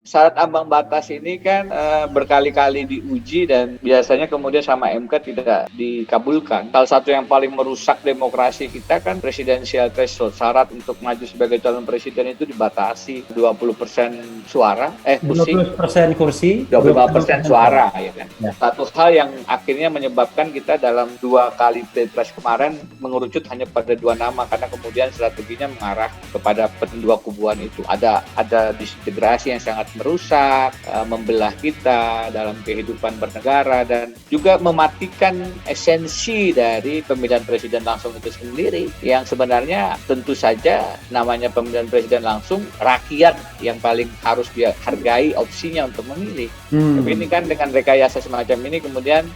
Syarat ambang batas ini kan berkali-kali diuji dan biasanya kemudian sama MK tidak dikabulkan. Salah satu yang paling merusak demokrasi kita kan presidensial threshold. Syarat untuk maju sebagai calon presiden itu dibatasi 20% suara, kursi, 20% kursi, 25% suara, ya kan. Ya. Satu hal yang akhirnya menyebabkan kita dalam 2 kali pilpres kemarin mengerucut hanya pada 2 nama karena kemudian strateginya mengarah kepada pendua kubuan itu. Ada disintegrasi yang sangat merusak, membelah kita dalam kehidupan bernegara dan juga mematikan esensi dari pemilihan presiden langsung itu sendiri yang sebenarnya tentu saja namanya pemilihan presiden langsung rakyat yang paling harus dia hargai opsinya untuk memilih. Tapi ini kan dengan rekayasa semacam ini kemudian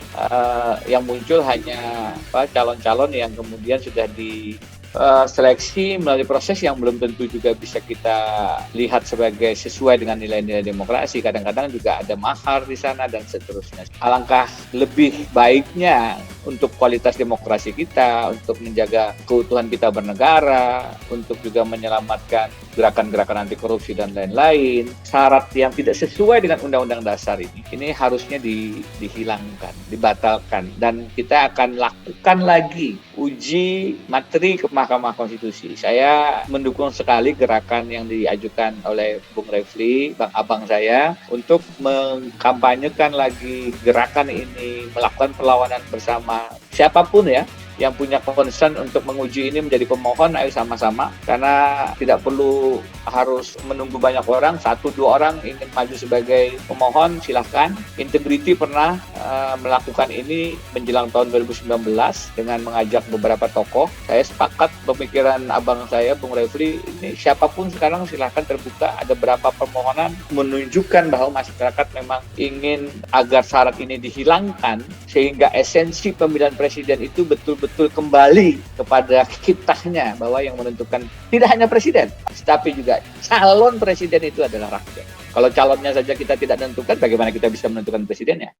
yang muncul hanya calon-calon yang kemudian sudah seleksi melalui proses yang belum tentu juga bisa kita lihat sebagai sesuai dengan nilai-nilai demokrasi. Kadang-kadang juga ada mahar di sana dan seterusnya. Alangkah lebih baiknya untuk kualitas demokrasi kita, untuk menjaga keutuhan kita bernegara, untuk juga menyelamatkan gerakan-gerakan anti korupsi dan lain-lain, syarat yang tidak sesuai dengan Undang-Undang Dasar ini harusnya dihilangkan, dibatalkan, dan kita akan lakukan lagi uji materi ke Mahkamah Konstitusi. Saya mendukung sekali gerakan yang diajukan oleh Bung Refli, Bang Abang saya, untuk mengkampanyekan lagi gerakan ini, melakukan perlawanan bersama siapapun ya yang punya concern untuk menguji ini menjadi pemohon, ayo sama-sama, karena tidak perlu harus menunggu banyak orang, 1-2 orang ingin maju sebagai pemohon, silahkan. Integrity pernah melakukan ini menjelang tahun 2019 dengan mengajak beberapa tokoh. Saya sepakat pemikiran abang saya, Bung Refli, ini siapapun sekarang silahkan terbuka, ada berapa permohonan menunjukkan bahwa masyarakat memang ingin agar syarat ini dihilangkan sehingga esensi pemilihan presiden itu betul-betul kembali kepada kiprahnya, bahwa yang menentukan tidak hanya presiden, tapi juga calon presiden itu adalah rakyat. Kalau calonnya saja kita tidak menentukan, bagaimana kita bisa menentukan presidennya?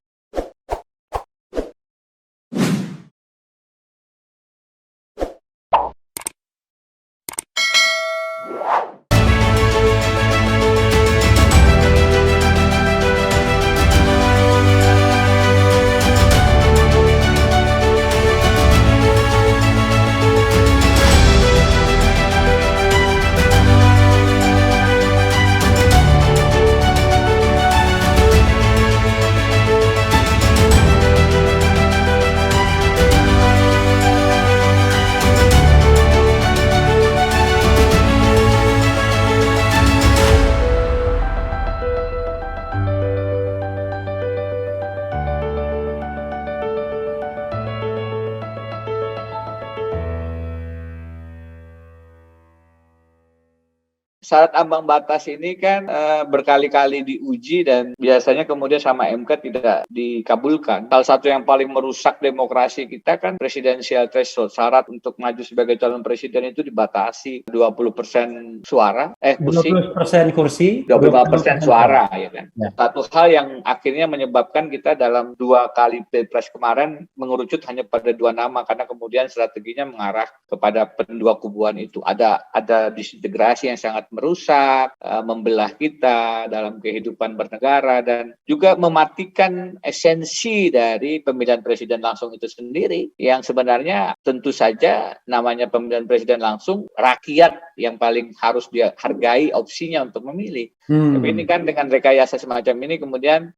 Syarat ambang batas ini kan berkali-kali diuji dan biasanya kemudian sama MK tidak dikabulkan. Salah satu yang paling merusak demokrasi kita kan presidensial threshold. Syarat untuk maju sebagai calon presiden itu dibatasi 20% suara, kursi, 20% kursi, 25% suara, ya kan. Ya. Satu hal yang akhirnya menyebabkan kita dalam 2 kali pilpres kemarin mengerucut hanya pada 2 nama karena kemudian strateginya mengarah kepada pendua kubuan itu. Ada disintegrasi yang sangat merusak, membelah kita dalam kehidupan bernegara dan juga mematikan esensi dari pemilihan presiden langsung itu sendiri yang sebenarnya tentu saja namanya pemilihan presiden langsung rakyat yang paling harus dia hargai opsinya untuk memilih. Tapi ini kan dengan rekayasa semacam ini kemudian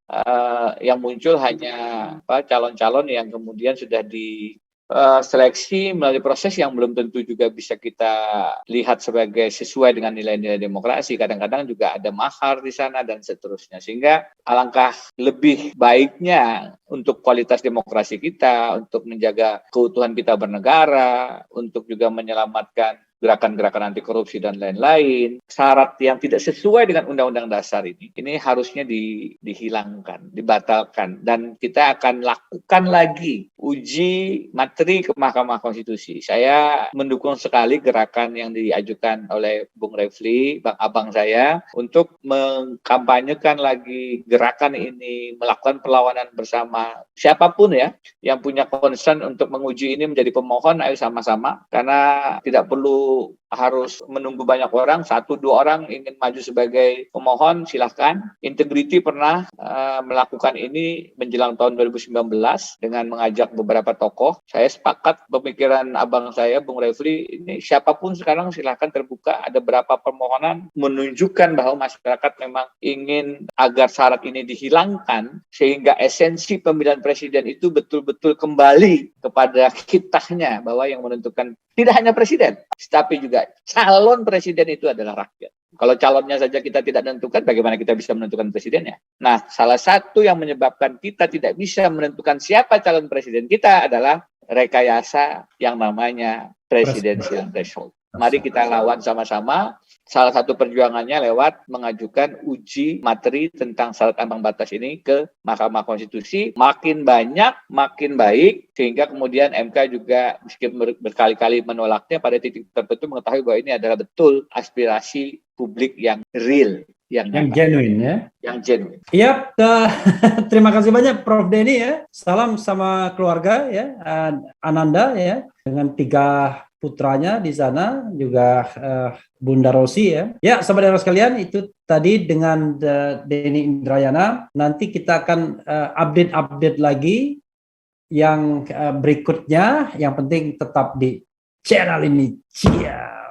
yang muncul hanya calon-calon yang kemudian sudah seleksi melalui proses yang belum tentu juga bisa kita lihat sebagai sesuai dengan nilai-nilai demokrasi. Kadang-kadang juga ada mahar di sana dan seterusnya. Sehingga alangkah lebih baiknya untuk kualitas demokrasi kita, untuk menjaga keutuhan kita bernegara, untuk juga menyelamatkan gerakan-gerakan anti korupsi dan lain-lain, syarat yang tidak sesuai dengan Undang-Undang Dasar ini harusnya dihilangkan, dibatalkan, dan kita akan lakukan lagi uji materi ke Mahkamah Konstitusi. Saya mendukung sekali gerakan yang diajukan oleh Bung Refli, Bang Abang saya, untuk mengkampanyekan lagi gerakan ini, melakukan perlawanan bersama siapapun ya yang punya concern untuk menguji ini menjadi pemohon, ayo sama-sama, karena tidak perlu harus menunggu banyak orang, 1-2 orang ingin maju sebagai pemohon, silahkan. Integrity pernah melakukan ini menjelang tahun 2019 dengan mengajak beberapa tokoh. Saya sepakat pemikiran abang saya, Bung Refli, ini siapapun sekarang silahkan terbuka. Ada berapa permohonan menunjukkan bahwa masyarakat memang ingin agar syarat ini dihilangkan, sehingga esensi pemilihan presiden itu betul-betul kembali kepada kitahnya, bahwa yang menentukan tidak hanya presiden, tapi juga calon presiden itu adalah rakyat. Kalau calonnya saja kita tidak menentukan, bagaimana kita bisa menentukan presidennya? Nah, salah satu yang menyebabkan kita tidak bisa menentukan siapa calon presiden kita adalah rekayasa yang namanya presidential threshold. Mari kita lawan sama-sama. Salah satu perjuangannya lewat mengajukan uji materi tentang syarat ambang batas ini ke Mahkamah Konstitusi. Makin banyak, makin baik, sehingga kemudian MK juga meskipun berkali-kali menolaknya, pada titik tertentu mengetahui bahwa ini adalah betul aspirasi publik yang real, yang genuine ya. Yang genuine. Iya, terima kasih banyak Prof. Denny ya. Salam sama keluarga ya, Ananda ya, dengan 3 putranya di sana, juga Bunda Rosi ya. Ya, saudara sekalian, itu tadi dengan Denny Indrayana. Nanti kita akan update lagi yang berikutnya. Yang penting tetap di channel ini. Cia.